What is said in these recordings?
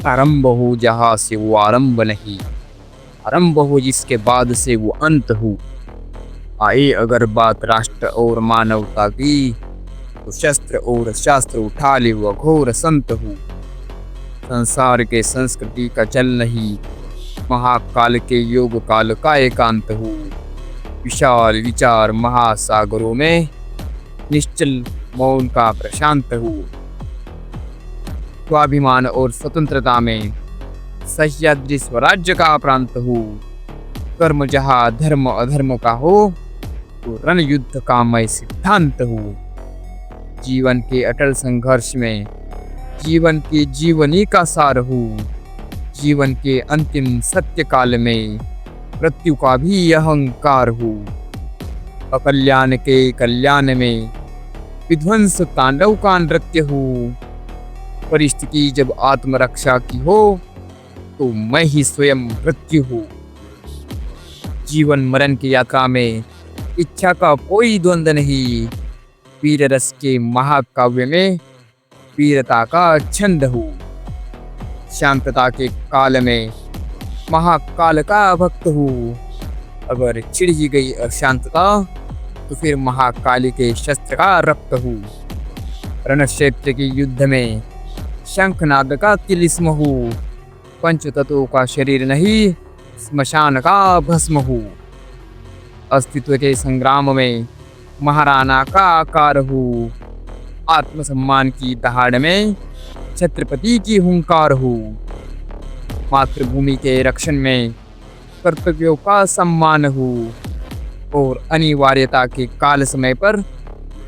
आरंभ हो जहाँ से वो आरंभ नहीं, आरंभ हो जिसके बाद से वो अंत हो। आए अगर बात राष्ट्र और मानवता की, तो शस्त्र और शास्त्र उठा ले वो घोर संत हो। संसार के संस्कृति का चल नहीं, महाकाल के योग काल का एकांत हो। विशाल विचार महासागरों में, निश्चल मौन का प्रशांत हो। स्वाभिमान और स्वतंत्रता में, सह्याद्री स्वराज्य का प्रांत हो। कर्म जहाँ धर्म अधर्म का हो, तो रण युद्ध का मय सिद्धांत हो। जीवन के अटल संघर्ष में, जीवन के जीवनी का सार हो। जीवन के अंतिम सत्य काल में, मृत्यु का भी अहंकार हो। अकल्याण के कल्याण में, विध्वंस तांडव का नृत्य हो। परिस्थिति जब आत्मरक्षा की हो, तो मैं ही स्वयं मृत्यु हूँ। जीवन मरण की यात्रा में इच्छा का कोई द्वंद्व नहीं। वीर रस के महाकाव्य में वीरता का छंद हो। शांतता के काल में महाकाल का भक्त हो। अगर छिड़ ही गई अशांतता, तो फिर महाकाली के शस्त्र का रक्त हो। रण क्षेत्र के युद्ध में शंखनाद का तिलिस्म हो। पंचतत्वों का शरीर नहीं, स्मशान का भस्म हो। अस्तित्व के संग्राम में महाराणा का आकार हो। आत्मसम्मान की दहाड़ में छत्रपति की हुंकार हो। मातृभूमि के रक्षण में कर्तव्यों का सम्मान हो। और अनिवार्यता के काल समय पर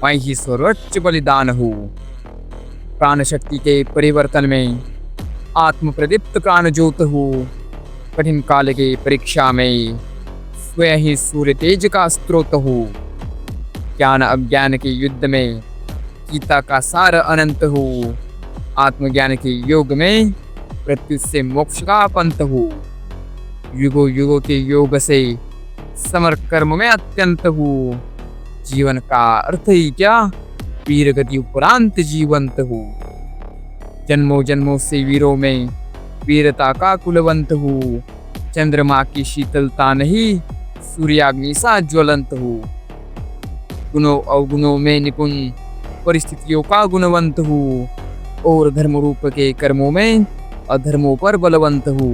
मैं ही सर्वोच्च बलिदान हो। प्राण शक्ति के परिवर्तन में आत्म प्रदीप्त प्राण ज्योत हो। कठिन काल के परीक्षा में स्वयं ही सूर्य तेज का स्रोत हो। ज्ञान अज्ञान के युद्ध में गीता का सार अनंत हो। आत्मज्ञान के योग में मृत्यु से मोक्ष का पंथ हो। युगों युगों के योग से समर कर्म में अत्यंत हो। जीवन का अर्थ ही क्या, वीर गति उपरांत जीवंत हो। जन्मों जन्मों से वीरों में वीरता का कुलवंत हो। चंद्रमा की शीतलता नहीं, सूर्याग्नि सा ज्वलंत हो। गुणों अवगुणों में निपुण, परिस्थितियों का गुणवंत हो। और धर्म रूप के कर्मों में अधर्मों पर बलवंत हो।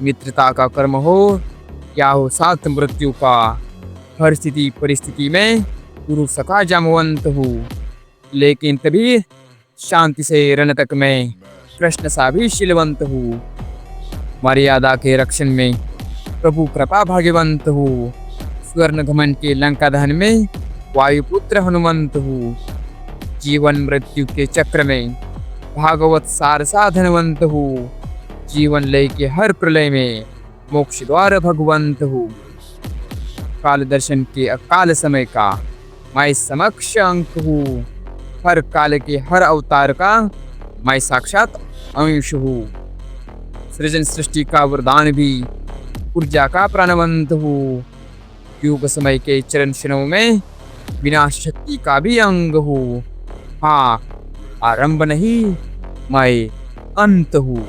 मित्रता का कर्म हो या हो साथ मृत्यु का, हर स्थिति परिस्थिति में गुरु सखा जामवंत हो। लेकिन तभी शांति से रण तक में कृष्ण सा भी शीलवंत हो। मर्यादा के रक्षण में प्रभु कृपा भाग्यवंत हो। स्वर्ण घमंड के लंका दहन में वायुपुत्र हनुमंत हो। जीवन मृत्यु के चक्र में भागवत सार सा धनवंत हो। जीवन लय के हर प्रलय में मोक्ष द्वार भगवंत हो। काल दर्शन के अकाल समय का मैं समक्ष अंक हूँ। हर काल के हर अवतार का मैं साक्षात अंश हूँ। सृजन सृष्टि का वरदान भी ऊर्जा का प्राणवंत हूँ। युग समय के चरण क्षणों में विनाश शक्ति का भी अंग हूँ। हाँ, आरंभ नहीं, मैं अंत हूँ।